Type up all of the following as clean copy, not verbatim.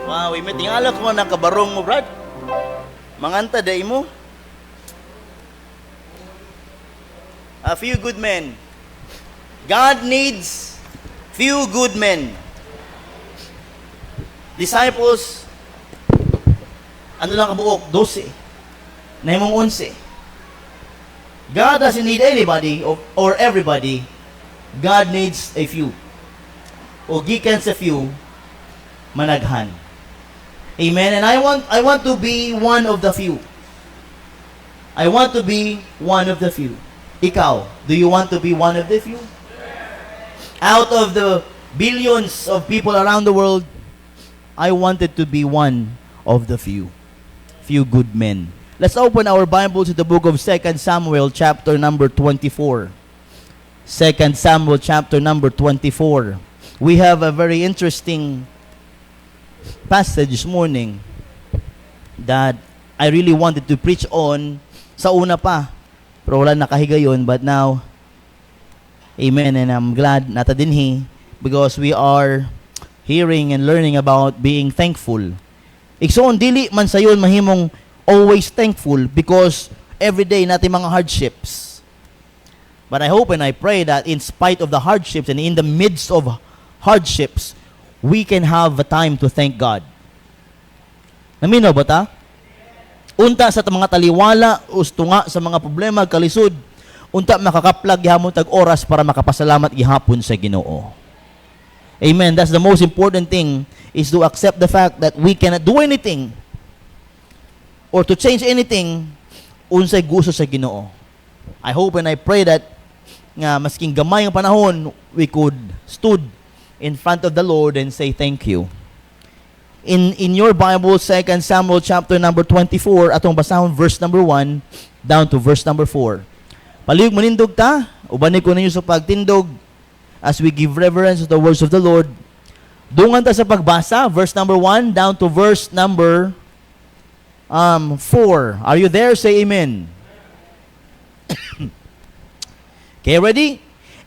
Wow, may tingala ko na kabarong mo, Brad. Manganta day mo. A few good men. God needs few good men. Disciples, ano lang kabuok? 12. Nahimong 11. God doesn't need anybody or everybody. God needs a few. O gikan sa few, managhan. Amen. And I want to be one of the few. I want to be one of the few. Ikaw, do you want to be one of the few? Out of the billions of people around the world, I wanted to be one of the few. Few good men. Let's open our Bible to the book of 2 Samuel chapter number 24. 2 Samuel chapter number 24. We have a very interesting passage this morning that I really wanted to preach on sa una pa. Pero wala nakahigayon, but now, amen, and I'm glad nata dinhi because we are hearing and learning about being thankful. Igsoon, dili man sayon mahimong always thankful because every day natin mga hardships. But I hope and I pray that in spite of the hardships and in the midst of hardships, we can have a time to thank God. Namino ba ta? Unta sa mga taliwala, ustunga sa mga problema, kalisod, unta makakaplag gihapon tag oras para makapasalamat gihapon sa Ginoo. Amen. That's the most important thing, is to accept the fact that we cannot do anything or to change anything unsay gusto sa Ginoo. I hope and I pray that nga masking gamay ang panahon, we could stood in front of the Lord and say thank you. In your Bible, 2 Samuel chapter number 24, atong basahon verse number 1 down to verse number 4. Palihog manindog ta, ubanig ko ninyo sa pagtindog as we give reverence to the words of the Lord. Dungan ta sa pagbasa, verse number 1 down to verse number 4. Are you there? Say amen. Okay, ready?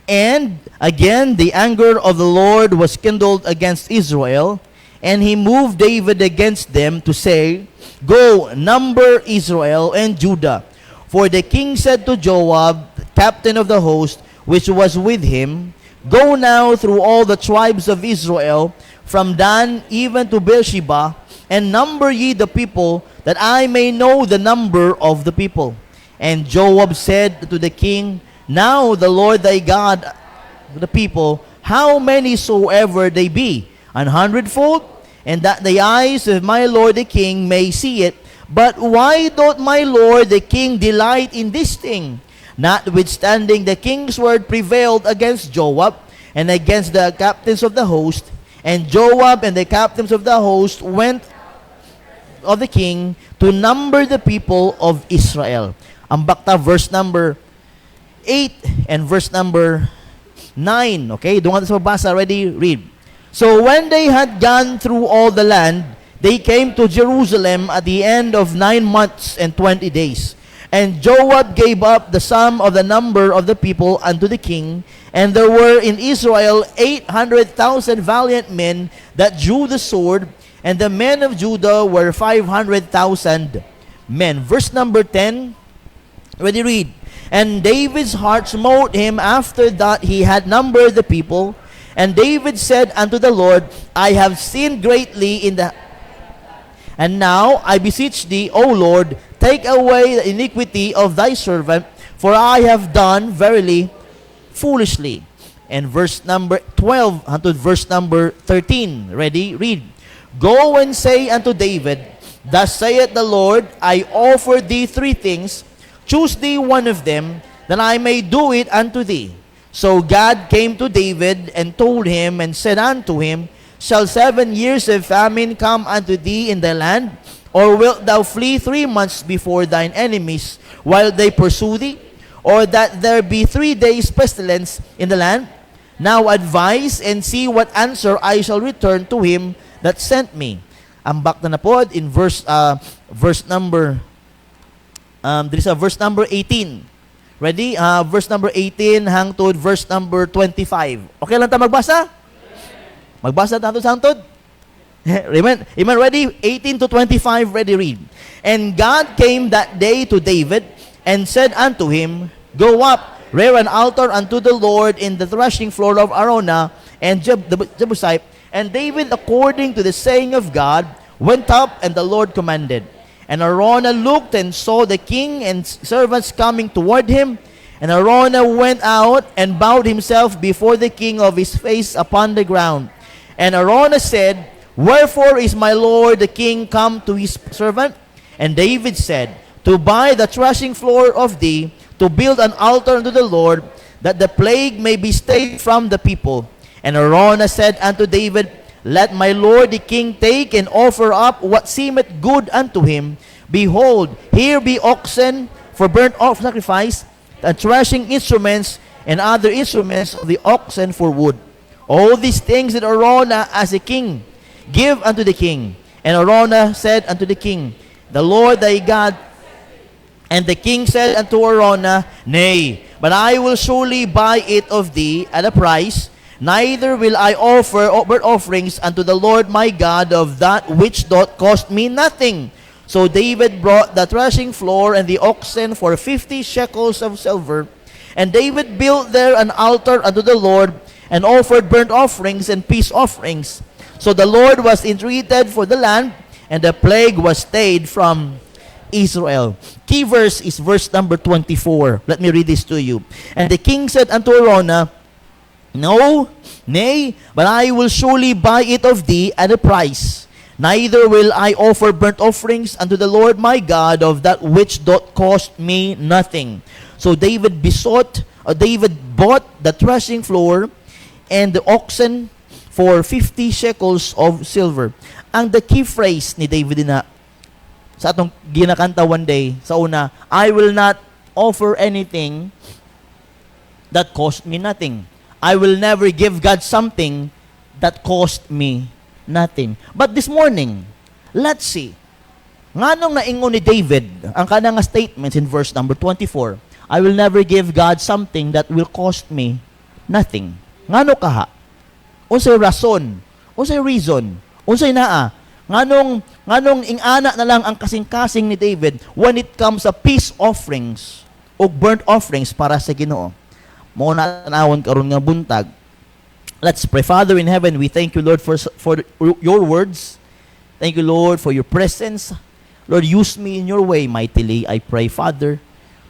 And again, the anger of the Lord was kindled against Israel, and he moved David against them to say, Go, number Israel and Judah. For the king said to Joab, captain of the host, which was with him, Go now through all the tribes of Israel, from Dan even to Beersheba, and number ye the people, that I may know the number of the people. And Joab said to the king, Now the Lord thy God, the people, how many soever they be, 100-fold, and that the eyes of my lord the king may see it. But why doth my lord the king delight in this thing? Notwithstanding the king's word prevailed against Joab and against the captains of the host, and Joab and the captains of the host went of the king to number the people of Israel. Ang bakta verse number 8 and verse number 9. Okay, doon nga sa mabasa. Ready? Read. So when they had gone through all the land, they came to Jerusalem at the end of 9 months and 20 days. And Joab gave up the sum of the number of the people unto the king, and there were in Israel 800,000 valiant men that drew the sword, and the men of Judah were 500,000 men. Verse number 10. Ready? Read. And David's heart smote him after that he had numbered the people. And David said unto the Lord, I have sinned greatly in the... And now I beseech thee, O Lord, take away the iniquity of thy servant, for I have done verily foolishly. And verse number 12 unto verse number 13. Ready? Read. Go and say unto David, Thus saith the Lord, I offer thee 3 things. Choose thee one of them, that I may do it unto thee. So God came to David and told him and said unto him, Shall 7 years of famine come unto thee in the land? Or wilt thou flee 3 months before thine enemies while they pursue thee? Or that there be 3 days pestilence in the land? Now advise and see what answer I shall return to him that sent me. Ang bakta na po in verse number there is a verse number 18. Ready? Verse number 18 hangtod verse number 25. Okay lang ta magbasa? Magbasa tayo sangtod? Amen. Ready? 18 to 25, ready, read. And God came that day to David and said unto him, Go up, rear an altar unto the Lord in the threshing floor of Araunah and the Jebusite. And David, according to the saying of God, went up, and the Lord commanded. And Araunah looked and saw the king and servants coming toward him. And Araunah went out and bowed himself before the king of his face upon the ground. And Araunah said, Wherefore is my lord the king come to his servant? And David said, To buy the threshing floor of thee, to build an altar unto the Lord, that the plague may be stayed from the people. And Araunah said unto David, Let my lord the king take and offer up what seemeth good unto him. Behold, here be oxen for burnt offering sacrifice, and threshing instruments, and other instruments of the oxen for wood. All these things did Araunah as a king give unto the king. And Araunah said unto the king, The Lord thy God. And the king said unto Araunah, Nay, but I will surely buy it of thee at a price. Neither will I offer burnt offerings unto the Lord my God of that which doth cost me nothing. So David brought the threshing floor and the oxen for 50 shekels of silver. And David built there an altar unto the Lord, and offered burnt offerings and peace offerings. So the Lord was entreated for the land, and the plague was stayed from Israel. Key verse is verse number 24. Let me read this to you. And the king said unto Araunah, No, nay, but I will surely buy it of thee at a price. Neither will I offer burnt offerings unto the Lord my God of that which doth cost me nothing. So David bought the threshing floor and the oxen for 50 shekels of silver. Ang the key phrase ni David na sa atong ginakanta one day, sa una, I will not offer anything that cost me nothing. I will never give God something that cost me nothing. But this morning, let's see. Nganong naingon ni David ang kanang statements in verse number 24, I will never give God something that will cost me nothing. Ngano kaha? Unsay rason? Unsay reason? Unsay naa? Nganong ingana na lang ang kasing-kasing ni David when it comes sa peace offerings o burnt offerings para sa Ginoo. Mao na tanawon karon nga buntag. Let's pray. Father in heaven, we thank you, Lord, for your words. Thank you, Lord, for your presence. Lord, use me in your way mightily, I pray, Father.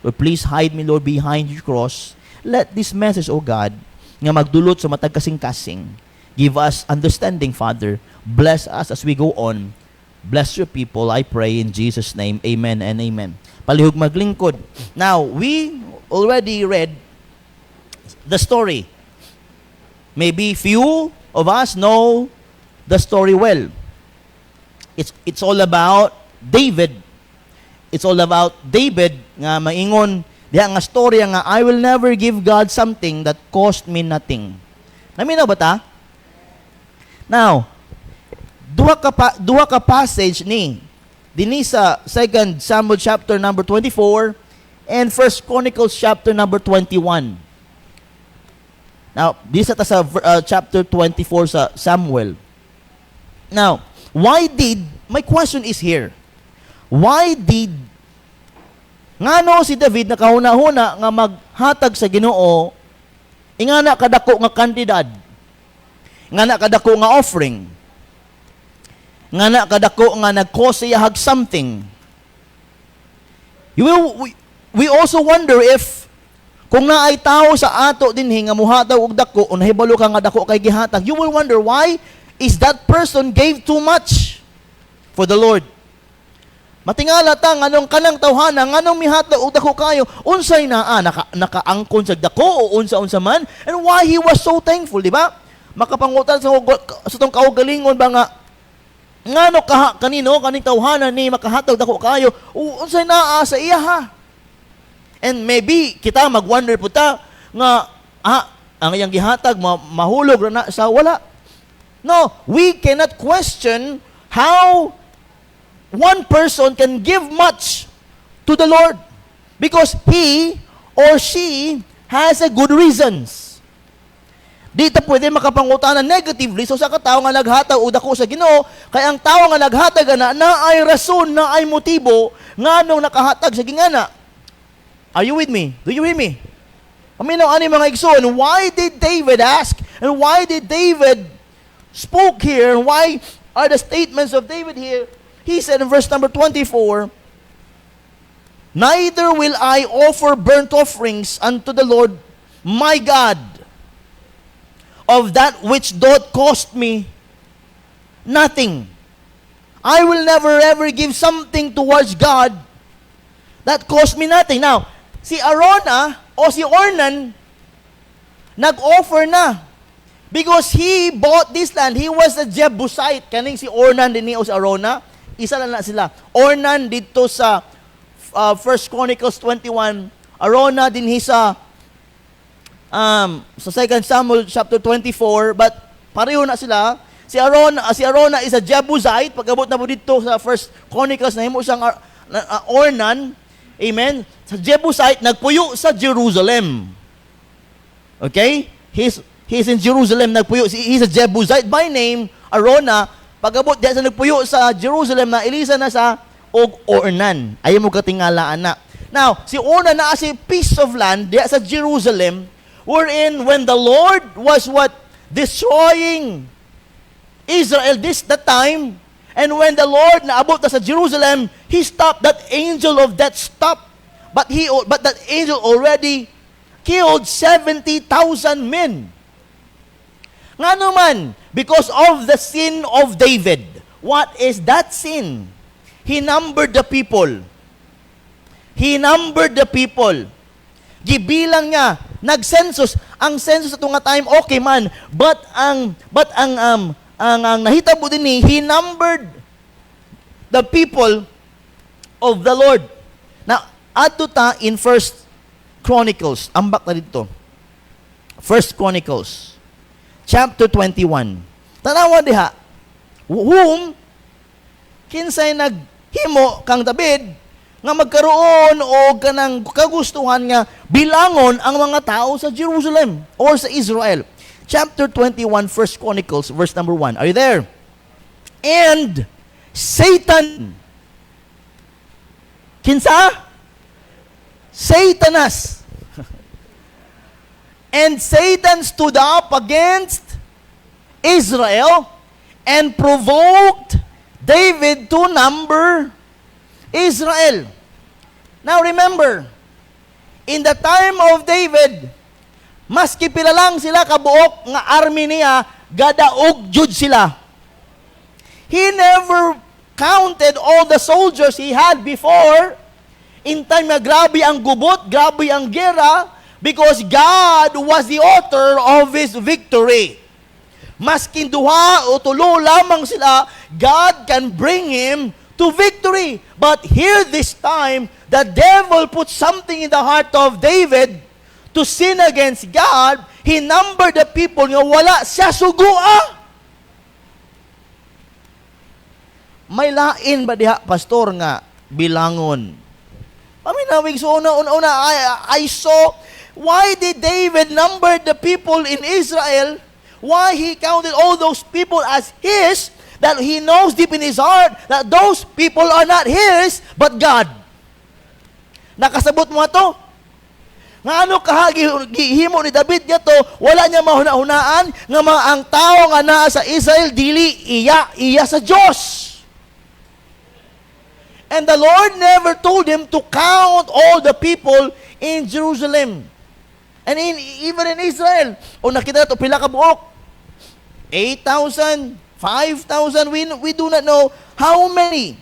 Lord, please hide me, Lord, behind your cross. Let this message, O God, nga magdulot sa matag kasing-kasing. Give us understanding, Father. Bless us as we go on. Bless your people, I pray in Jesus' name. Amen and amen. Palihog maglingkod. Now, we already read the story. Maybe few of us know the story well. It's all about David. It's all about David nga maingon diha nga storya nga I will never give God something that cost me nothing. Naminaw ba ta? Now, duha ka passage ni dinhi sa 2 Samuel chapter number 24 and 1 Chronicles chapter number 21. Now, this at sa chapter 24 sa Samuel. Now, my question is here. Why did ngano si David nakahuna-huna nga maghatag sa Ginoo ingana kadako nga kantidad? Ngana kadako nga offering? Ngana kadako nga nag-cause siya hag something? We also wonder if kung naay tao sa ato dinhi nga muhatag og dako o nahibalo ka nga dako kay gihatag, you will wonder why is that person gave too much for the Lord. Matingala ta nganong kanang tawhana nganong mihatag og dako kayo unsay naa nakaangkon sa dako o unsa man, and why he was so thankful, di ba? Makapangutan sa tong kaugalingon ba nga ngano kaning tawhana ni makahatag dako kayo unsay naa sa iya ha. And maybe kita mag-wonder po ta nga ang iyang gihatag mahulog na sa wala. No, we cannot question how one person can give much to the Lord because he or she has a good reasons. Di ta pwede makapangutana negatively so sa katao nga naghatag o dako sa Ginoo, kay ang tao nga naghatag na ay rason, na ay motibo nganong nakahatag sa gingana. Are you with me? Do you hear me? Aminaw ani mga igsoon, why did David ask? And why did David spoke here? And why are the statements of David here? He said in verse number 24, neither will I offer burnt offerings unto the Lord my God of that which doth cost me nothing. I will never ever give something towards God that cost me nothing. Now, si Arona o si Ornan nag-offer na because he bought this land. He was a Jebusite. Kaning si Ornan din o si Arona, isa lang na sila. Ornan dito sa 1 Chronicles 21, Arona din sa 2 Samuel chapter 24, but pareho na sila. Si Arona is a Jebusite. Pag-abot na po dito sa 1 Chronicles, nahimo siyang Ornan. Amen? Sa Jebusite, nagpuyo sa Jerusalem. Okay? He's in Jerusalem, nagpuyo. He's a Jebusite by name, Arona. Pag-abot diya sa nagpuyo sa Jerusalem, na ilisa na sa Ornan. Ayaw mo katingalaan na. Now, si Ornan na si piece of land diya sa Jerusalem, wherein when the Lord was what? Destroying Israel the time, and when the Lord naabot na sa Jerusalem, He stopped. That angel of death stopped. But that angel already killed 70,000 men. Nga naman, because of the sin of David. What is that sin? He numbered the people. He numbered the people. Gibilang niya, nag-census. Ang census sa tunga time, okay man. But ang nahitabo din ni, he numbered the people of the Lord. Now, ato ta in 1 Chronicles. Ambak na dito. 1 Chronicles. Chapter 21. Tanawa diha. Whom kinsay naghimo kang David nga magkaroon o kanang kagustuhan nga bilangon ang mga tao sa Jerusalem or sa Israel. Chapter 21, 1 Chronicles, verse number 1. Are you there? And Satan. Kinsa? Satanas. And Satan stood up against Israel and provoked David to number Israel. Now remember, in the time of David, maski pila lang sila kabuok nga army niya, gadaog jud sila. He never counted all the soldiers he had before. In time na grabe ang gubot, grabe ang gera, because God was the author of his victory. Maski duha o tulo lamang sila, God can bring him to victory. But here this time, the devil put something in the heart of David to sin against God. He numbered the people nga wala siya sugua. May lain ba diha, pastor, nga bilangon? Paminawig, so una, I saw, why did David number the people in Israel? Why he counted all those people as his, that he knows deep in his heart that those people are not his, but God. Nakasabot mo to? Nga ano kahagihimo ni David niya to, wala niya mahuna-hunaan, nga ang tao nga naa sa Israel, dili iya sa Diyos. And the Lord never told him to count all the people in Jerusalem. And even in Israel, o nakita na ito, pila ka buok? 8,000, 5,000, we do not know how many.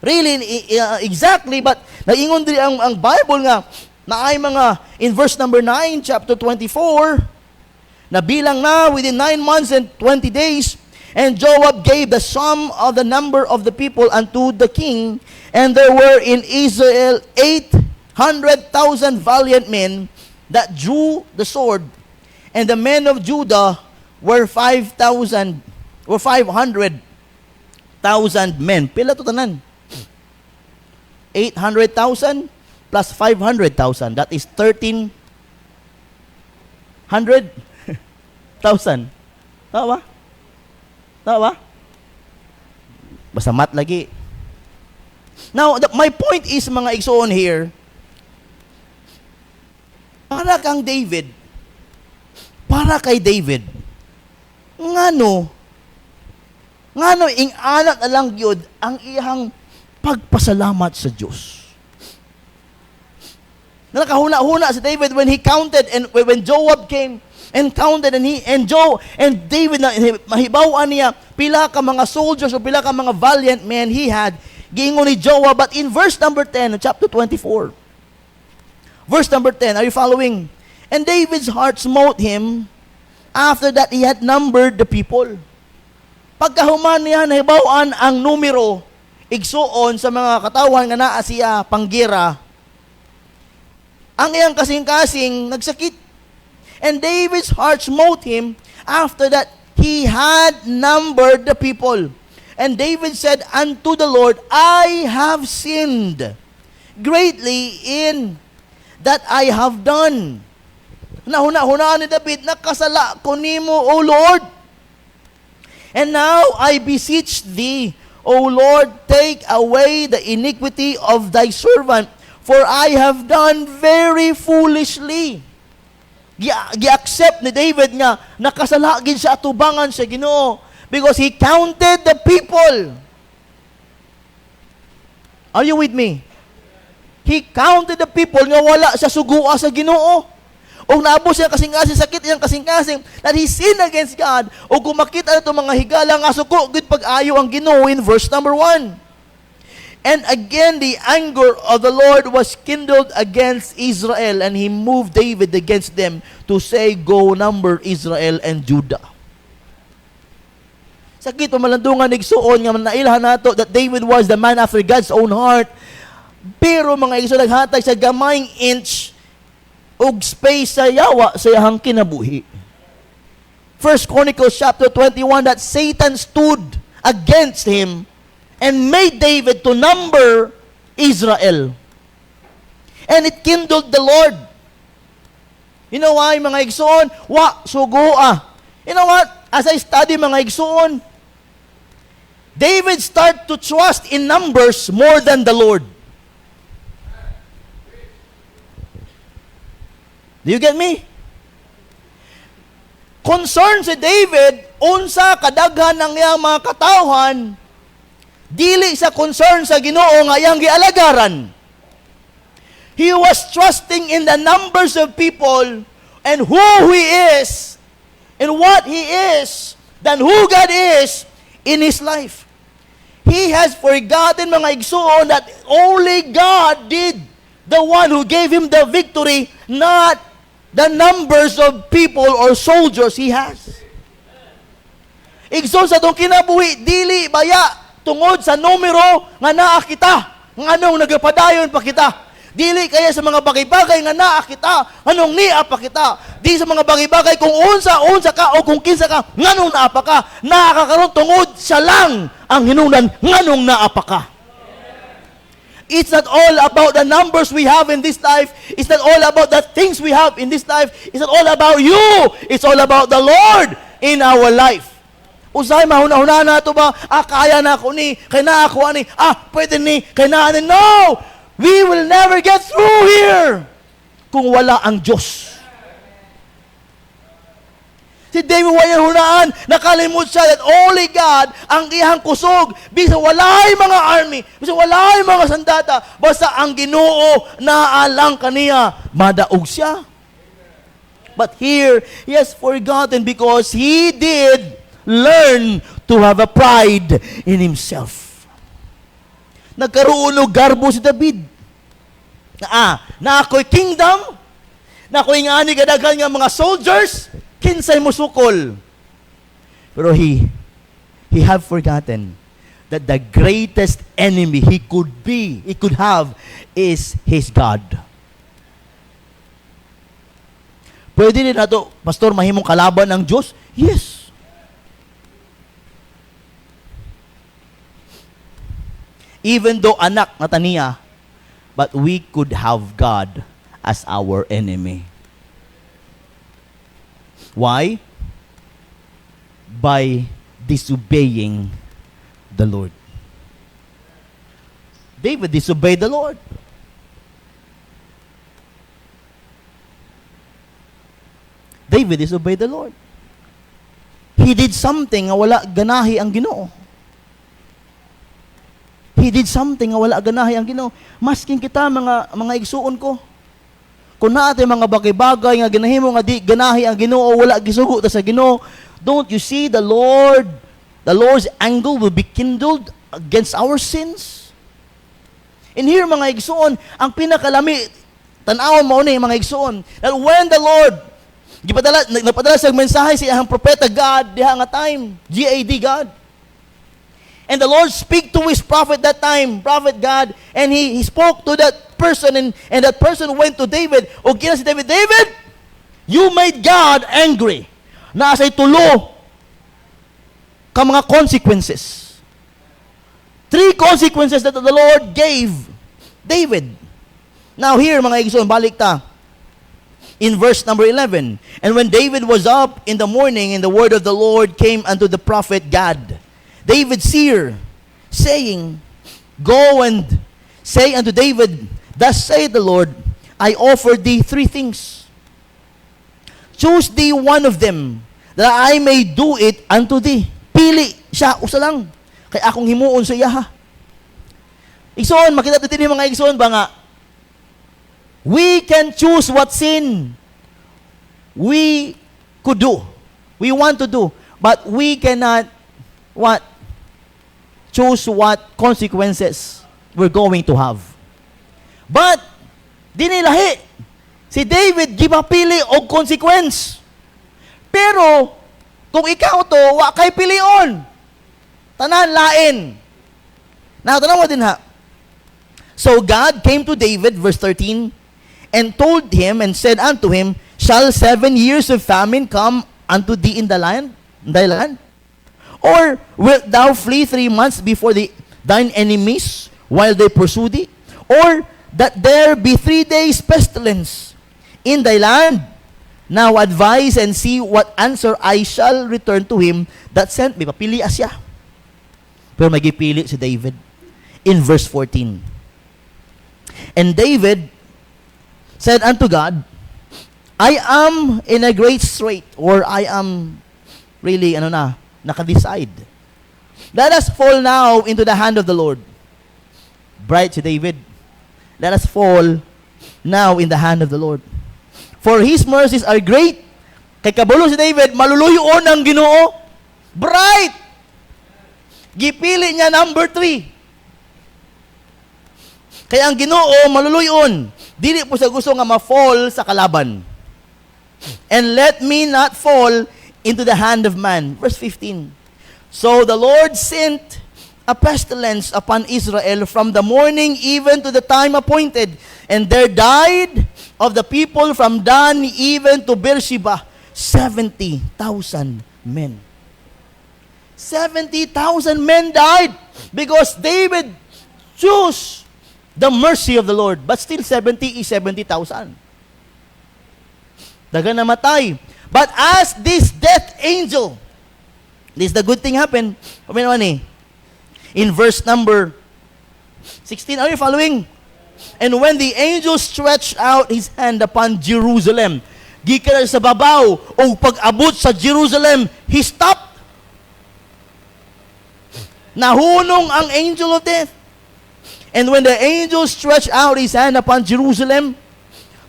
Really, exactly, but naingon din ang Bible nga, na ay mga, in verse number 9, chapter 24, na bilang na within 9 months and 20 days, and Joab gave the sum of the number of the people unto the king, and there were in Israel 800,000 valiant men that drew the sword, and the men of Judah were 500,000 men. Pila to tanan? 800,000 plus 500,000. That is 1,300. 1,000. Tama ba? Tama ba? Basta mat lagi. Now, my point is, mga igsoon here, para kang David, para kay David, ngano, ing anak na lang yun, ang iyang pagpasalamat sa Diyos. Nakahuna-huna si David when he counted, and when Joab came and counted, and David, mahibawan niya, pila ka mga soldiers o pila ka mga valiant men he had, giingon ni Joab. But in verse number 10, chapter 24, verse number 10, are you following? And David's heart smote him after that he had numbered the people. Pagkahuman niya, nahibawan ang numero, igsuon sa mga katawan nga naa siya panggira, ang iyang kasing-kasing nagsakit. And David's heart smote him after that he had numbered the people. And David said unto the Lord, I have sinned greatly in that I have done. Nahuna-hunaan ni David, nakasala ko nimo, O Lord. And now I beseech thee, O Lord, take away the iniquity of thy servant, for I have done very foolishly. Gi-accept ni David nga nakasala gid siya atubangan sa Ginoo because he counted the people. Are you with me? He counted the people nga wala sa sugua sa Ginoo. O naabo siya kasing-kasing, sakit iyang kasing-kasing, that he sinned against God. O kung makita na itong mga higala nga suko, good pag-ayo ang Ginoo in verse number 1. And again, the anger of the Lord was kindled against Israel, and he moved David against them to say, go number Israel and Judah. Sakit pamalandungan igsuon nga nailhan nato that David was the man after God's own heart. Pero mga igsuon naghatag sa gamayng inch og space sa yawa sa iyang kinabuhi. 1 Chronicles chapter 21, that Satan stood against him and made David to number Israel. And it kindled the Lord. You know why, mga igsoon? Sugua. You know what? As I study, mga igsoon, David started to trust in numbers more than the Lord. Do you get me? Concern si David, unsa kadaghan ng iyang mga katawhan, dili sa concern sa Ginoo nga iyang gialagaran. He was trusting in the numbers of people and who he is and what he is than who God is in his life. He has forgotten, mga igsoon, that only God did, the one who gave him the victory, not the numbers of people or soldiers he has. Igsoon sa itong kinabuhi, dili baya tungod sa numero nga naa kita, nganong nagapadayon pa kita. Dili kaya sa mga bagay-bagay nga naa kita, nganong niya pa kita. Di sa mga bagay-bagay kung unsa ka o kung kinsa ka, nganong naa pa ka. Nakakaroon tungod siya lang ang hinungdan, nganong naa pa ka. It's not all about the numbers we have in this life. It's not all about the things we have in this life. It's not all about you. It's all about the Lord in our life. Usay, mahuna-huna na ito ba? Kaya na ako ni, kaya na ako ani, pwede ni, kaya na ani. No! We will never get through here kung wala ang Diyos. Si David wala hunaan, nakalimut siya that only God ang iyang kusog. Bisa walay mga army, bisa walay mga sandata, basta ang Ginoo naalang kaniya, madaog siya. But here, he has forgotten because he did learn to have a pride in himself. Nagkaroon og garbo si David. Na ako'y kingdom, na ako'y nga ni kadaghan nga mga soldiers, kinsay musukol. Pero he have forgotten that the greatest enemy he could have is his God. Pwede din nato, Pastor, mahimong kalaban ng Diyos? Yes. Even though anak na taniya, but we could have God as our enemy. Why? by disobeying the Lord. David disobeyed the Lord. David disobeyed the Lord. He did something nga wala ganahi ang Ginoo. He did something nga wala ganahi ang Ginoo. Masking kita mga igsuon ko. Kung natin mga bagay-bagay nga ginahimo nga di ganahi ang Ginoo, wala gisugo ta sa Ginoo, don't you see the Lord's anger will be kindled against our sins? And here mga igsuon, ang pinakalami tan-awon mao ni mga igsuon, that when the Lord nagpadala sa mensahe sa iyang propeta God diha nga time, GAD God. And the Lord speak to his prophet that time, prophet God, and he spoke to that person, and that person went to David. O kina si David, David, you made God angry. Naasay tulo ka mga consequences. 3 consequences that the Lord gave David. Now here, mga igsoon, balik ta. In verse number 11, and when David was up in the morning, and the word of the Lord came unto the prophet Gad, David's seer, saying, Go and say unto David, Thus saith the Lord, I offer thee 3 things. Choose thee one of them, that I may do it unto thee. Pili siya, usa lang. Kay akong himuon sa iya ha. Igsoon, makita natin yung mga igsoon ba nga, we can choose what sin we could do. We want to do. But we cannot choose what consequences we're going to have. But, dinilahi. Si David, gipapili og consequence. Pero, kung ikaw to, wa kay pilion. Tanan, lain. Now, tanaw mo din ha. So God came to David, verse 13, and told him and said unto him, Shall 7 years of famine come unto thee in the land? Or wilt thou flee 3 months before thine enemies while they pursue thee? Or that there be 3 days pestilence in thy land? Now advise and see what answer I shall return to him that sent me. Papili siya. Pero magipili si David in verse 14. And David said unto God, I am in a great strait, or I am really, nakadecide. Let us fall now into the hand of the Lord. Bright si David, let us fall now in the hand of the Lord. For His mercies are great. Kay kabulo si David, maluluyon ang Ginoo. Bright! Gipili niya number 3. Kaya ang Ginoo maluluyon. Dili po sa gusto nga ma-fall sa kalaban. And let me not fall into the hand of man. Verse 15. So the Lord sent a pestilence upon Israel from the morning even to the time appointed. And there died of the people from Dan even to Beersheba 70,000 men. 70,000 men died because David chose the mercy of the Lord. But still 70 is 70,000. Daga namatay. But as this death angel, this the good thing happened. In verse number 16, are you following? And when the angel stretched out his hand upon Jerusalem, gikan sa babaw, o pag-abot sa Jerusalem, he stopped. Nahunong ang angel of death. And when the angel stretched out his hand upon Jerusalem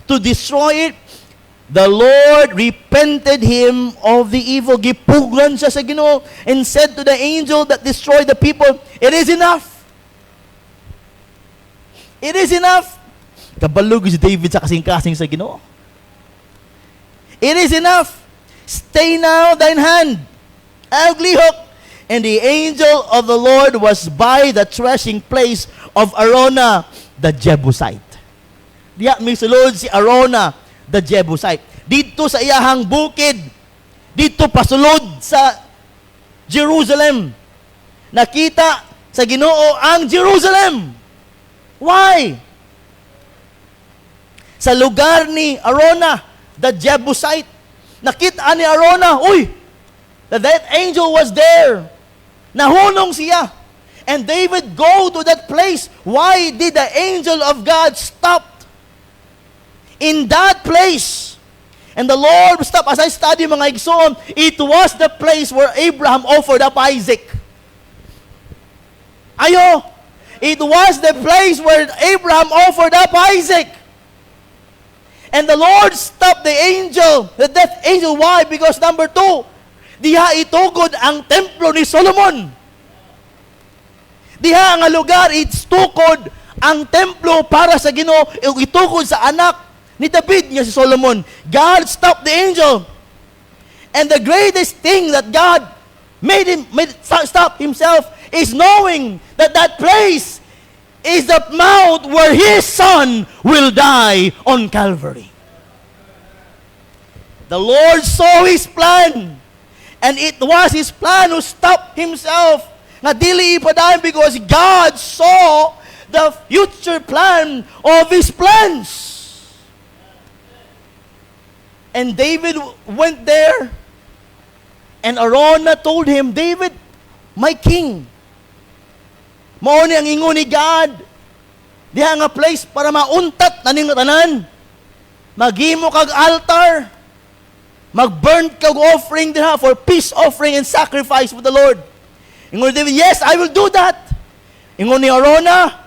to destroy it, the Lord repented him of the evil. Gipuglan siya sa Ginoo and said to the angel that destroyed the people, It is enough. It is enough. Kabalog si David sa kasing-kasing sa Ginoo. It is enough. Stay now thine hand. I'll lihok. And the angel of the Lord was by the threshing place of Arona the Jebusite. Diya misulod si Arona the Jebusite. Dito sa iyahang bukid, dito pasulod sa Jerusalem. Nakita sa Ginoo ang Jerusalem. Why? Sa lugar ni Arona the Jebusite, nakita ni Arona, uy, The death angel was there. Nahulong siya. And David go to that place. Why did the angel of God stop in that place? And the Lord stopped. As I study mga igsoon, it was the place where Abraham offered up Isaac. Ayo! It was the place where Abraham offered up Isaac. And the Lord stopped the angel, the death angel. Why? Because number 2, diha itugod ang templo ni Solomon. Diha nga lugar, itukod ang templo para sa Ginoo, itukod sa anak ni David nga si Solomon. God stopped the angel. And the greatest thing that God made stop himself is knowing that that place is the mount where his son will die on Calvary. The Lord saw his plan, and it was his plan who stopped himself. Nga dili ipadayon because God saw the future plan of his plans. And David went there, and Araunah told him, David, my king, mao ni ang ingon ni God, diha nga place para mauntat naning tanan. Maghimo kag altar, mag-burn kag offering diha for peace offering and sacrifice for the Lord. Ingon ni David, yes, I will do that. Ingon ni Araunah,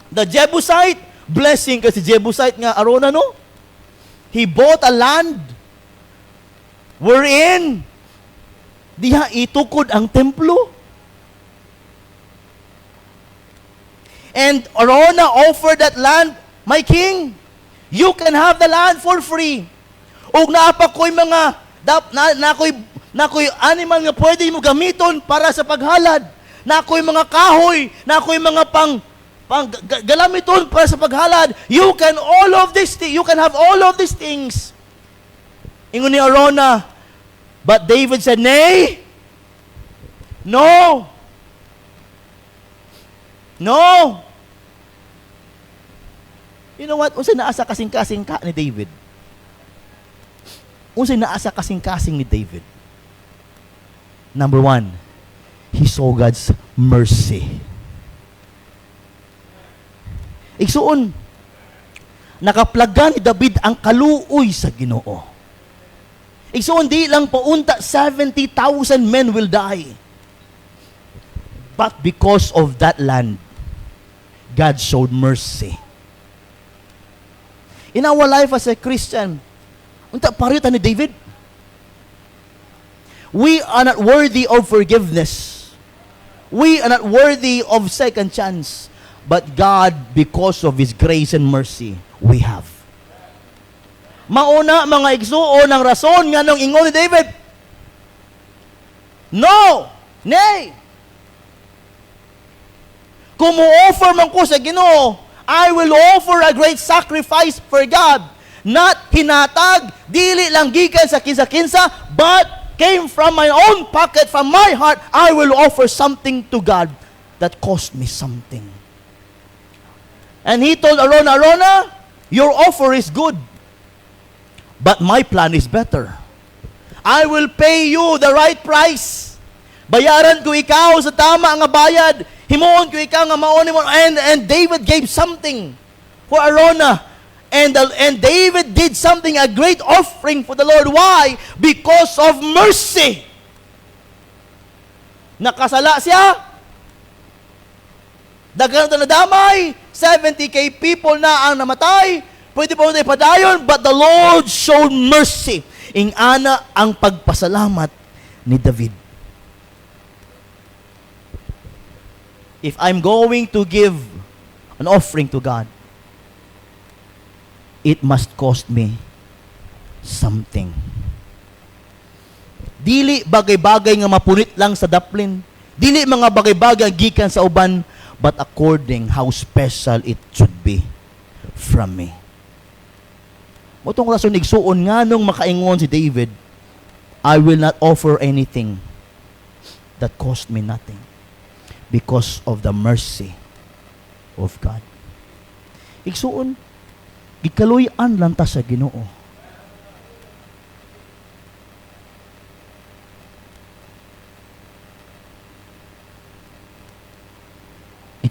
the Jebusite, blessing kasi Jebusite nga Araunah, no? He bought a land wherein diha itukod ang templo. And Araunah offered that land, my king, you can have the land for free. Og naapa ko'y mga, nako'y animal nga pwede mo gamiton para sa paghalad. Nako'y mga kahoy, nako'y mga galamiton para sa paghalad. You can have all of these things. Ingon ni Araunah, but David said, nay, no. You know what? Unsay naasa kasing-kasing ka ni David? Unsay naasa kasing-kasing ni David? Number 1, he saw God's mercy. Igsuon, nakaplagan ni David ang kaluoy sa Ginoo. Igsuon, di lang paunta 70,000 men will die. But because of that land, God showed mercy. In our life as a Christian, unta parita ni David, we are not worthy of forgiveness. We are not worthy of second chance. But God, because of His grace and mercy, we have. Mauna mga igsuon ang rason nga nung ingon ni David, no, nay. Kung mo-offer man ko sa Ginoo, I will offer a great sacrifice for God. Not hinatag, dili lang gikan sa kinsa-kinsa, but came from my own pocket, from my heart. I will offer something to God that cost me something. And he told Araunah, your offer is good, but my plan is better. I will pay you the right price. Bayaran ko ikaw sa tama nga bayad. Himuon ko ikaw nga mauni mo. And David gave something for Araunah. And David did something, a great offering for the Lord. Why? Because of mercy. Nakasala siya. Daghang na damay. 70,000 people na ang namatay. Pwede pa tayo padayon. But the Lord showed mercy. Ingana ang pagpasalamat ni David. If I'm going to give an offering to God, it must cost me something. Dili bagay-bagay nga mapunit lang sa daplin. Dili mga bagay-bagay ang gikan sa uban, but according how special it should be from me. Motong rason igsuon nga nung makaingon si David, I will not offer anything that cost me nothing. Because of the mercy of God. Igsuon, gikaluy-an lang ta sa Ginoo.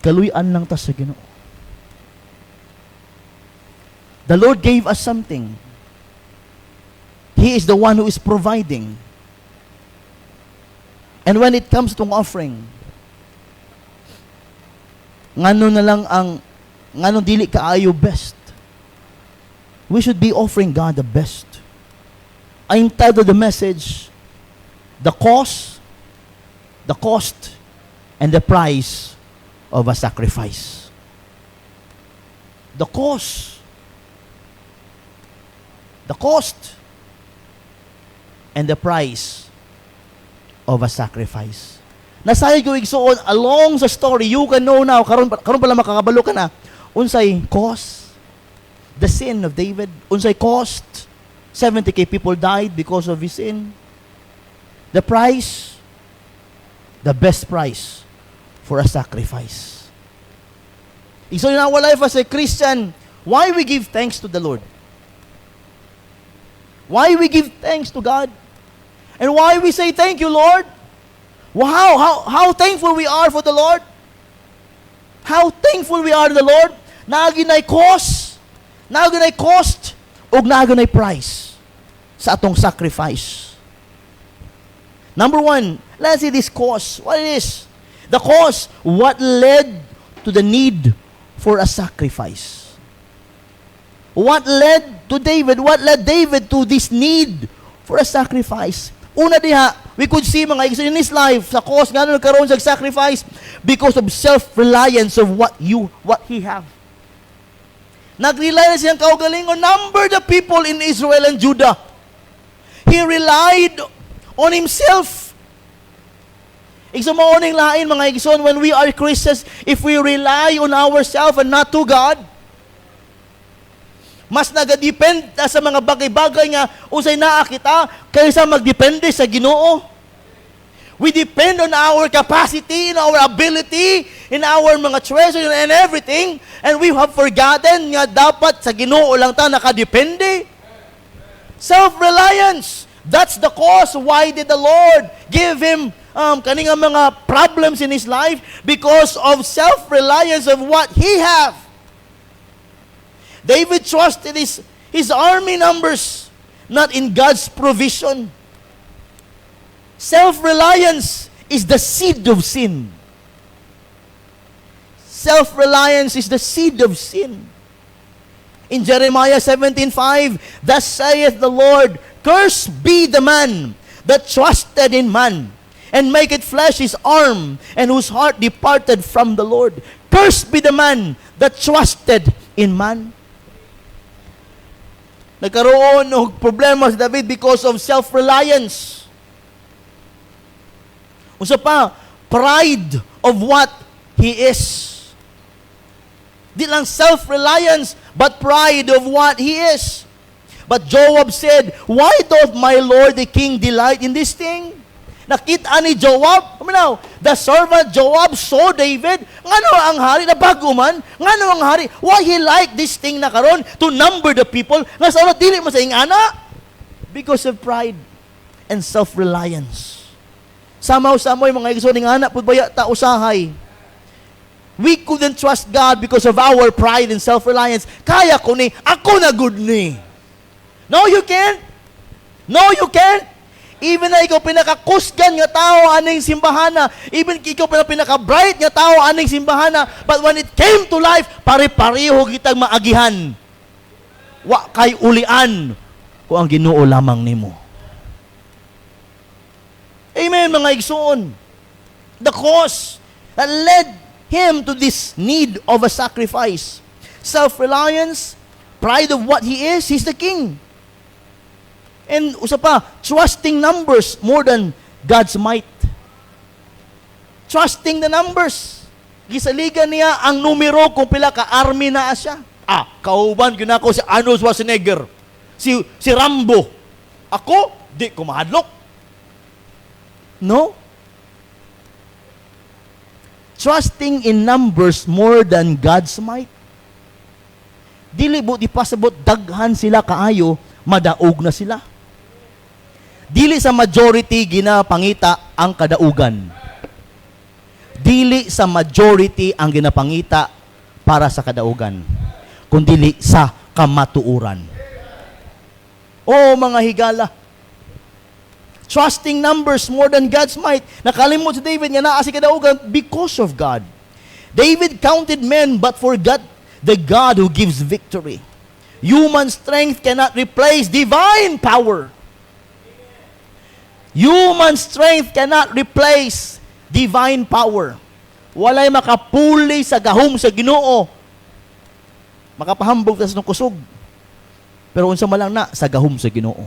Magkaluyan lang ta sa Ginoo. The Lord gave us something. He is the one who is providing. And when it comes to offering, ngano na lang ang ngano dili kaayo best. We should be offering God the best. I entitled the message, the cost, and the price of a sacrifice. The cost, and the price of a sacrifice. Nasayod ko igsuon along sa story, you can know now, karon pala makakabalo ka na, unsay cost, the sin of David, unsay cost, 70,000 people died because of his sin. The price, the best price for a sacrifice. So in our life as a Christian, why we give thanks to the Lord? Why we give thanks to God? And why we say, thank you, Lord? Wow, how thankful we are for the Lord. How thankful we are to the Lord. Naginay cost, ug naginay price sa atong sacrifice. Number one, let's see this cost. What it is? The cost, what led to the need for a sacrifice? What led to David? What led David to this need for a sacrifice? Una diha, we could see mga igsoon in his life, sa cost nga nagkaroon sa sacrifice because of self-reliance of what he have. Nag-rely na siyang kaugalingon, number the people in Israel and Judah. He relied on himself. Igsoon maoning lain mga igsoon, when we are Christians, if we rely on ourselves and not to God, mas nagadepend sa mga bagay-bagay nga usay naa kita kaysa magdepende sa Ginoo. We depend on our capacity, in our ability, in our mga treasure and everything, and we have forgotten nga dapat sa Ginoo lang ta nakadepende. Self-reliance. That's the cause why did the Lord give him kaninga mga problems in his life, because of self-reliance of what he have. David trusted his army numbers, not in God's provision. Self-reliance is the seed of sin. Self-reliance is the seed of sin. In Jeremiah 17:5, thus saith the Lord, cursed be the man that trusted in man, and maketh flesh his arm, and whose heart departed from the Lord. Cursed be the man that trusted in man. Nagkaroon ng problema si David because of self-reliance. Usa pa, pride of what he is. Di lang self-reliance, but pride of what he is. But Joab said, why doth my Lord the king delight in this thing? Nakita ni Joab, the servant Joab saw David, ngano ang hari na bago man, ngano ang hari, why he like this thing na karon to number the people, nga sa dili mo sa ingana? Because of pride and self-reliance. Samaw-samoy mga igsoon ng anak pud baya ta usahay. We couldn't trust God because of our pride and self-reliance. Kaya ko ni, ako na good ni. No, you can't. No, you can't. Even na ikaw pinakakusgan nga tao aning simbahana, even ikaw pinaka-bright nga tao aning simbahana, but when it came to life, pare-pareho kitang maagihan. Wa kay ulian kung ang Ginoo lamang nimo. Amen, mga igsoon. The cause that led him to this need of a sacrifice. Self-reliance, pride of what he is, he's the king. And usa pa, trusting numbers more than God's might. Trusting the numbers. Gisaligan niya ang numero kung pila ka army na siya. Kauban gyud ako si Arnold Schwarzenegger. Si Rambo. Ako, di ko mahadlok. No? Trusting in numbers more than God's might. Dili mo di pasabot daghan sila kaayo, madaog na sila. Dili sa majority ginapangita ang kadaugan. dili sa majority ang ginapangita para sa kadaugan, kundili sa kamatuuran. Oh, mga higala, trusting numbers more than God's might. Nakalimot si David nga naa si kadaugan because of God. David counted men but forgot the God who gives victory. Human strength cannot replace divine power. Human strength cannot replace divine power. Walay makapuli sa gahom sa Ginoo. Makapahambog tas ng kusog. Pero unsa man lang na sa gahom sa Ginoo.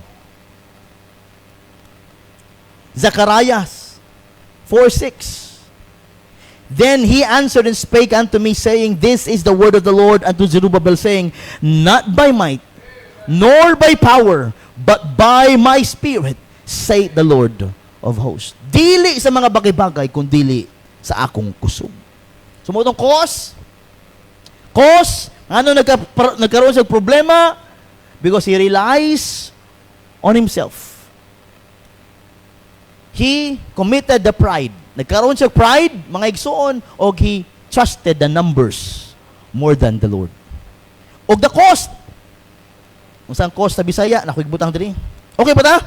Zacharias 4:6. Then he answered and spake unto me, saying, This is the word of the Lord unto Zerubbabel, saying, Not by might, nor by power, but by my spirit, saith the Lord of hosts. Dili sa mga bagay-bagay, kundi sa akong kusog. Sumutong cause, ano nagkaroon sa problema? Because he relies on himself. He committed the pride. Nagkaroon siya pride, mga igsoon, o he trusted the numbers more than the Lord. O the cost. Kung saan cost sa Bisaya, nakuigbutang diri. Okay pa ta?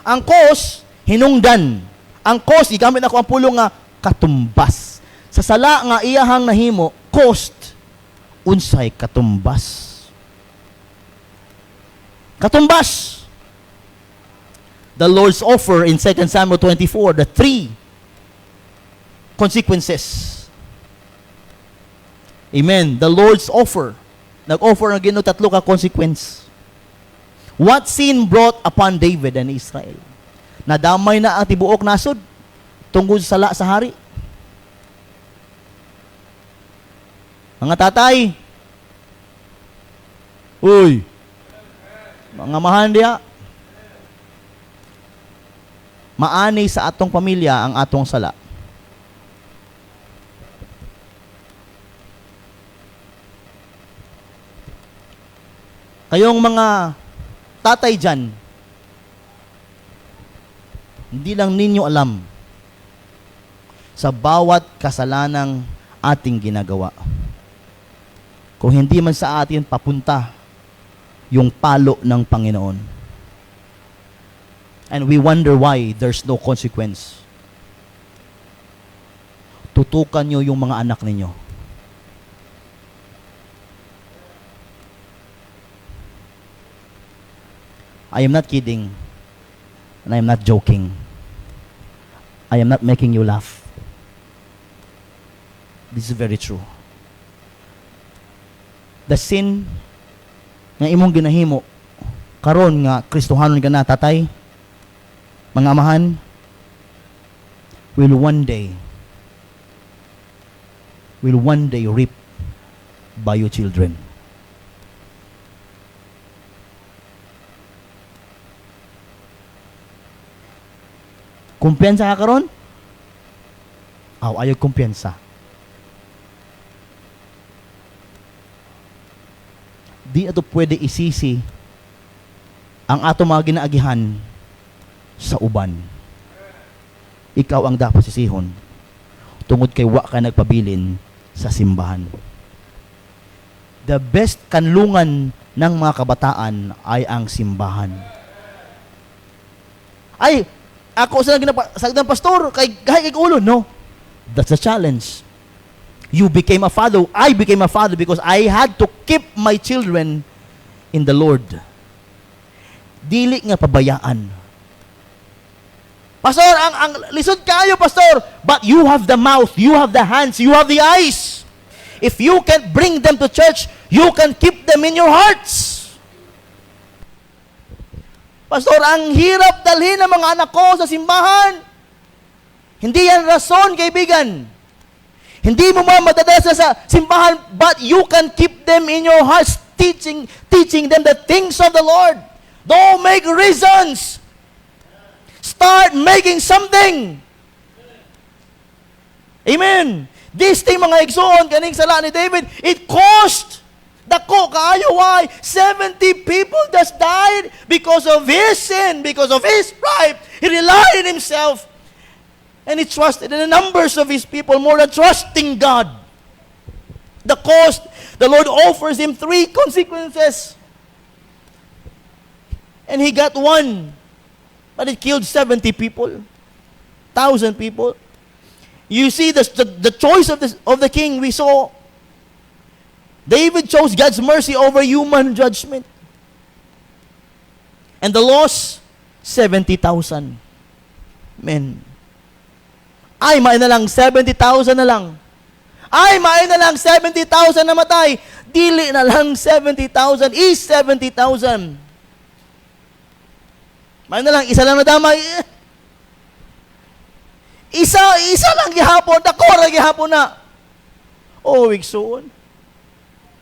Ang cost, hinungdan. Ang cost, igamit ako ang pulong nga katumbas. Sa sala nga iyahang nahimo, cost, unsay katumbas. Katumbas. The Lord's offer in 2 Samuel 24, the 3 consequences. Amen. The Lord's offer. Nag-offer ng Ginoo tatlo ka consequence. What sin brought upon David and Israel? Nadamay na ang tibuok nasod tungkol sa sala sa hari. Mga tatay, uy, mga mahan diya, maani sa atong pamilya ang atong sala. Kayong mga tatay dyan, hindi lang ninyo alam sa bawat kasalanang ating ginagawa. Kung hindi man sa atin papunta yung palo ng Panginoon. And we wonder why there's no consequence. Tutukan nyo yung mga anak ninyo. I am not kidding. And I am not joking. I am not making you laugh. This is very true. The sin nga imong ginahimo karon nga Kristohanon ka na, tatay, mga amahan, will one day reap by your children. Kumpiyansa ka karon? Ayaw kumpiyansa. Di ato pwede isisi ang ato mga ginaagihan sa uban. Ikaw ang dapat sisihon tungod kay wa ka nagpabilin sa simbahan. The best kanlungan ng mga kabataan ay ang simbahan. Ay, ako sa sagdang pastor, kay ulo. No. That's the challenge. You became a father. I became a father because I had to keep my children in the Lord. Dili nga pabayaan. Pastor, ang lisod kayo, pastor. But you have the mouth, you have the hands, you have the eyes. If you can't bring them to church, you can keep them in your hearts. Pastor, ang hirap dalhin ng mga anak ko sa simbahan. Hindi yan rason, kaibigan. Hindi mo madadala sa simbahan, but you can keep them in your hearts, teaching them the things of the Lord. Don't make reasons. Start making something. Amen. This thing, mga igsoon, kaning sala ni David, it cost. Dako kaayo, why? 70 people just died because of his sin, because of his pride. He relied on himself. And he trusted in the numbers of his people more than trusting God. The cost, the Lord offers him 3 consequences. And he got one. But it killed 70 people. 1,000 people. You see the choice of the king we saw. David chose God's mercy over human judgment. And the loss, 70,000 men. Ay, main na lang, 70,000 na lang. Ay, main na lang, 70,000 na matay. Dili na lang, 70,000 is 70,000. Main na lang, isa lang nadamay. Isa lang gihapon, dako ra gihapon na. Oh, wigsoon.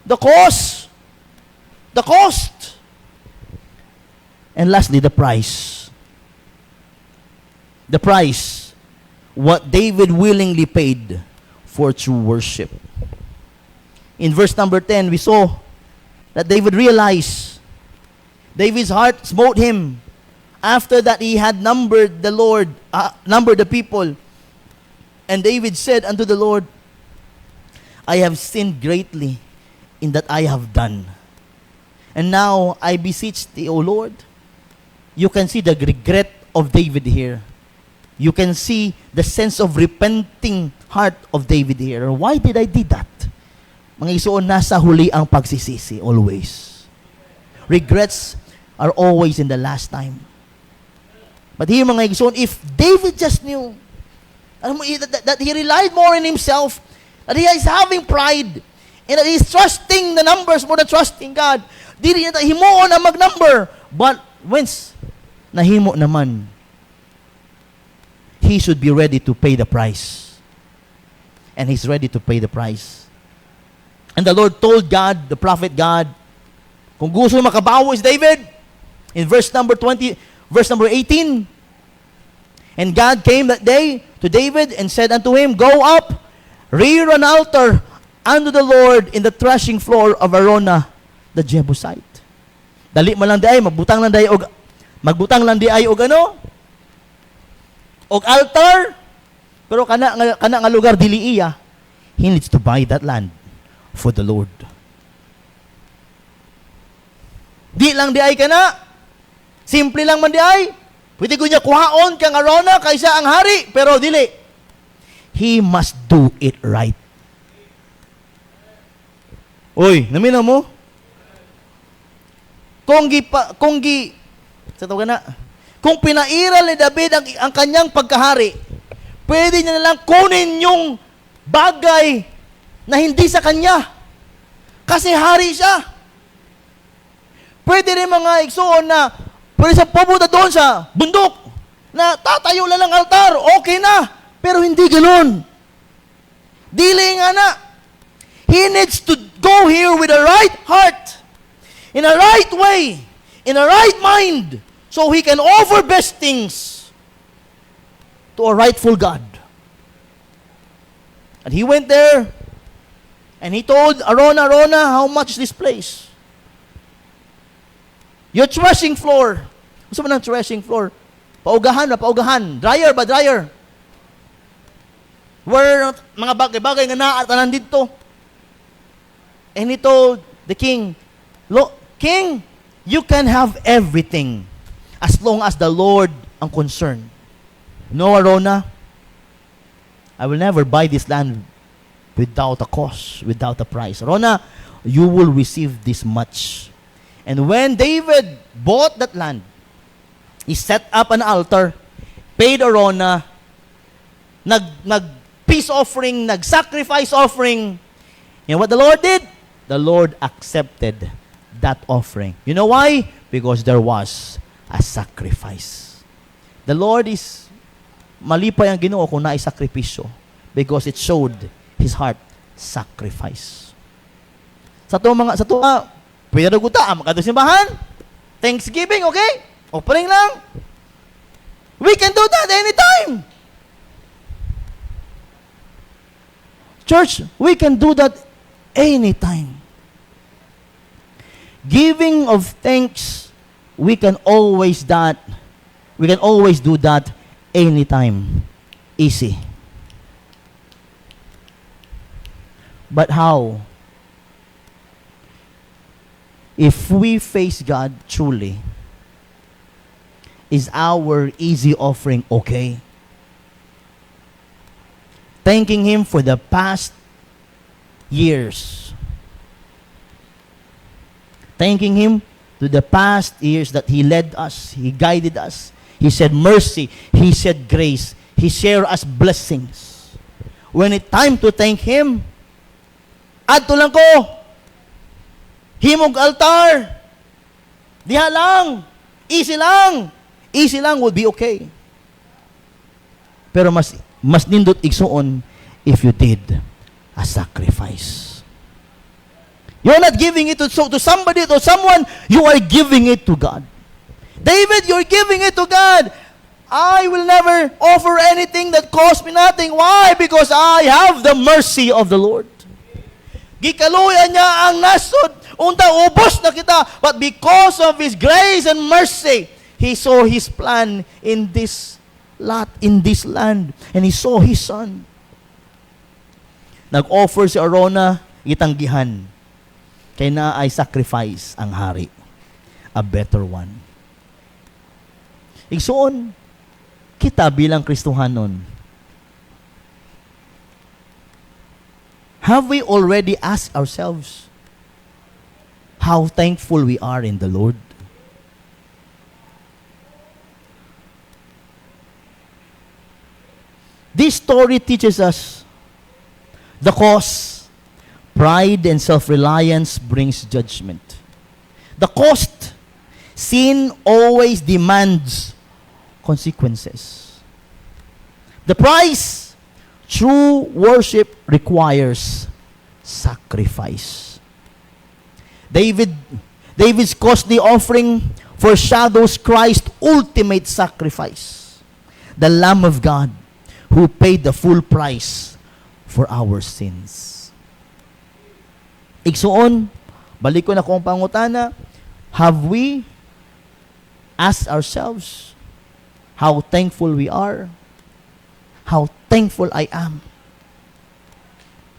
The cost. And lastly, the price. The price. What David willingly paid for true worship. In verse number 10, we saw that David realized David's heart smote him. After that, he had numbered the people. And David said unto the Lord, I have sinned greatly in that I have done. And now I beseech thee, O Lord. You can see the regret of David here. You can see the sense of repenting heart of David here. Why did I do that? Mga isuon, nasa huli ang pagsisisi, always. Regrets are always in the last time. But here, mga isuon, if David just knew that he relied more on himself, that he is having pride, and that he is trusting the numbers more than trusting God, dili niya himoon na mag-number. But once nahimo naman, he should be ready to pay the price. And he's ready to pay the price. And the Lord told God, the prophet God, kung gusto makabawo is David, in verse number 18, and God came that day to David and said unto him, Go up, rear an altar unto the Lord in the threshing floor of Araunah the Jebusite. Dali man lang di ay, magbutang lang di ay og ano? Og altar. Pero kana nga lugar dili iya. He needs to buy that land for the Lord. Di lang di ay kana. Simple lang man di ay. Pwede ko niya kuhaon kang Araunah kaysa ang hari, pero dili. He must do it right. Oy, naminaw mo? Kung pinairal ni David ang kanyang pagkahari, pwede niya nalang kunin yung bagay na hindi sa kanya. Kasi hari siya. Pwede rin mga igsoon na pwede siya pupunta doon sa bundok na tatayo lang ng altar, okay na. Pero hindi ganoon. Dili nga na. He needs to go here with a right heart, in a right way, in a right mind, so he can offer best things to a rightful God. And he went there, and he told Araunah, how much this place? Your threshing floor. Gusto mo ng threshing floor? Paugahan ba? Paugahan. Dryer ba? Dryer. Where mga bagay-bagay nga naatanan dito. And he told the king, Look, king, you can have everything as long as the Lord ang concerned. No, Araunah, I will never buy this land without a cost, without a price. Araunah, you will receive this much. And when David bought that land, he set up an altar, paid Araunah, nag-peace offering, nag-sacrifice offering. And what the Lord did? The Lord accepted that offering. You know why? Because there was a sacrifice. The Lord is malipay ang Ginoo kung naisakripisyo because it showed His heart sacrifice. Sa to mga pwede na guta ang makadto simbahan. Thanksgiving, okay? Offering lang. We can do that anytime. Church, we can do that anytime. Giving of thanks, we can always do that anytime. easy. But how? If we face God truly, is our easy offering okay? Thanking Him for the past years. Thanking Him to the past years that He led us, He guided us. He said mercy, He said grace, He shared us blessings. When it's time to thank Him, adto lang ko, himog altar, diha lang, easy lang, easy lang would be okay. Pero mas nindot igsuon if you did a sacrifice. You're not giving it to somebody, to someone, you are giving it to God. David, you're giving it to God. I will never offer anything that costs me nothing. Why? Because I have the mercy of the Lord. Gikaluyan niya ang nasod, unta ubos na kita, but because of His grace and mercy, He saw His plan in this lot, in this land, and He saw His Son. Nag-offer si Arona, itanggihan, kay na ay sacrifice ang hari, a better one. Igsoon, kita bilang Kristohanon, have we already asked ourselves how thankful we are in the Lord? This story teaches us the cost. Pride and self-reliance brings judgment. The cost. Sin always demands consequences. The price. True worship requires sacrifice. David's costly offering foreshadows Christ's ultimate sacrifice, the Lamb of God who paid the full price for our sins. Igsuon, balik ko na kung pangutana, have we asked ourselves how thankful we are? How thankful I am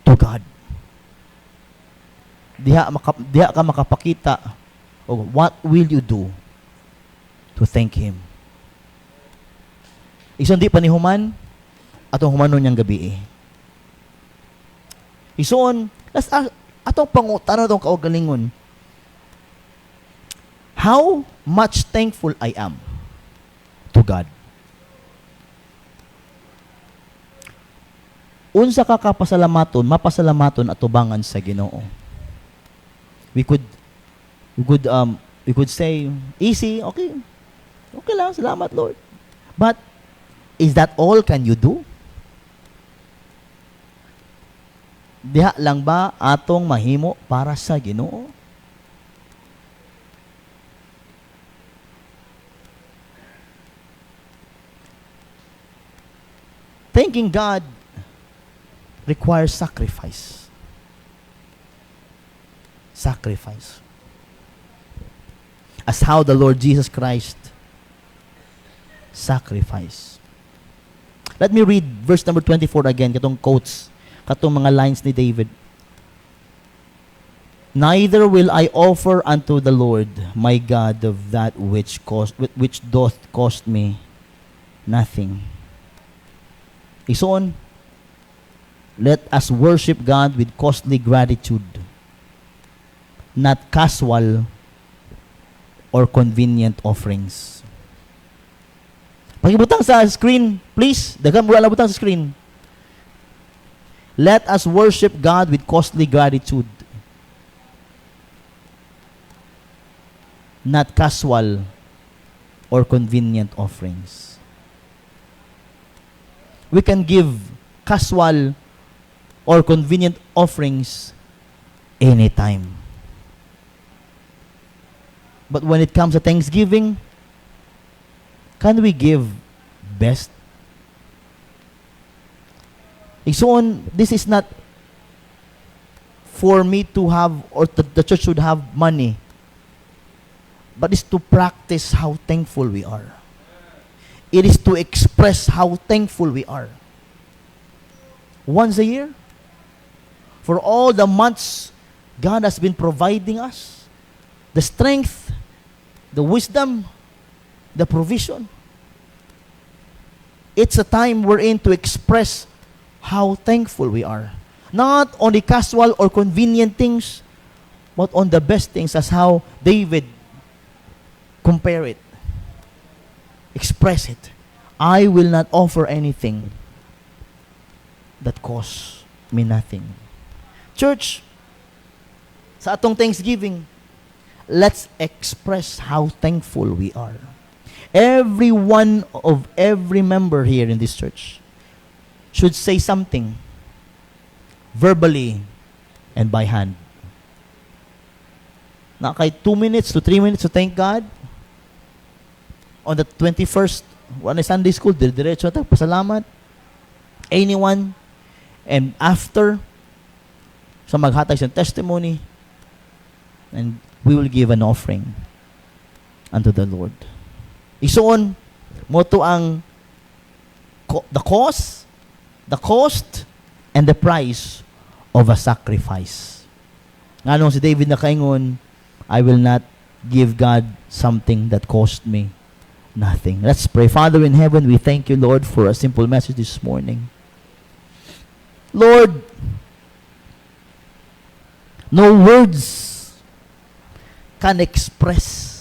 to God. Diha ka makapakita of what will you do to thank Him. Isang di pa ni human, atong humanon niyang gabi. Ison, atong pangutana atong kaugalingon, how much thankful I am to God. Unsa ka kapasalamaton, mapasalamaton at tubangan sa Ginoo. We could say, easy, okay. Okay lang, salamat Lord. But, is that all can you do? Diha lang ba atong mahimo para sa Ginoo? Thanking God requires sacrifice. Sacrifice. As how the Lord Jesus Christ sacrificed. Let me read verse number 24 again, katong quotes, katong mga lines ni David. Neither will I offer unto the Lord my God of that which doth cost me nothing. Ison, let us worship God with costly gratitude, not casual or convenient offerings. Pagibutang sa screen, please. Daghang mura lang butang sa screen. Let us worship God with costly gratitude, not casual or convenient offerings. We can give casual or convenient offerings anytime. But when it comes to Thanksgiving, can we give best? So this is not for me to have, or the church should have money, but it's to practice how thankful we are. It is to express how thankful we are. once a year? For all the months God has been providing us, the strength, the wisdom, the provision. It's a time we're in to express how thankful we are. Not on the casual or convenient things, but on the best things, as how David compare it. Express it. I will not offer anything that costs me nothing. Church, sa atong Thanksgiving, let's express how thankful we are. Every one of every member here in this church should say something verbally and by hand. Na kahit 2 minutes to 3 minutes to thank God. On the 21st, one Sunday school, diretso tayo, pasalamat. Anyone, and after, sa maghatag ng testimony, and we will give an offering unto the Lord. Isuon mo to ang the cost, and the price of a sacrifice. Nga si David nakaingon, I will not give God something that cost me nothing. Let's pray. Father in heaven, we thank you, Lord, for a simple message this morning. Lord, no words can express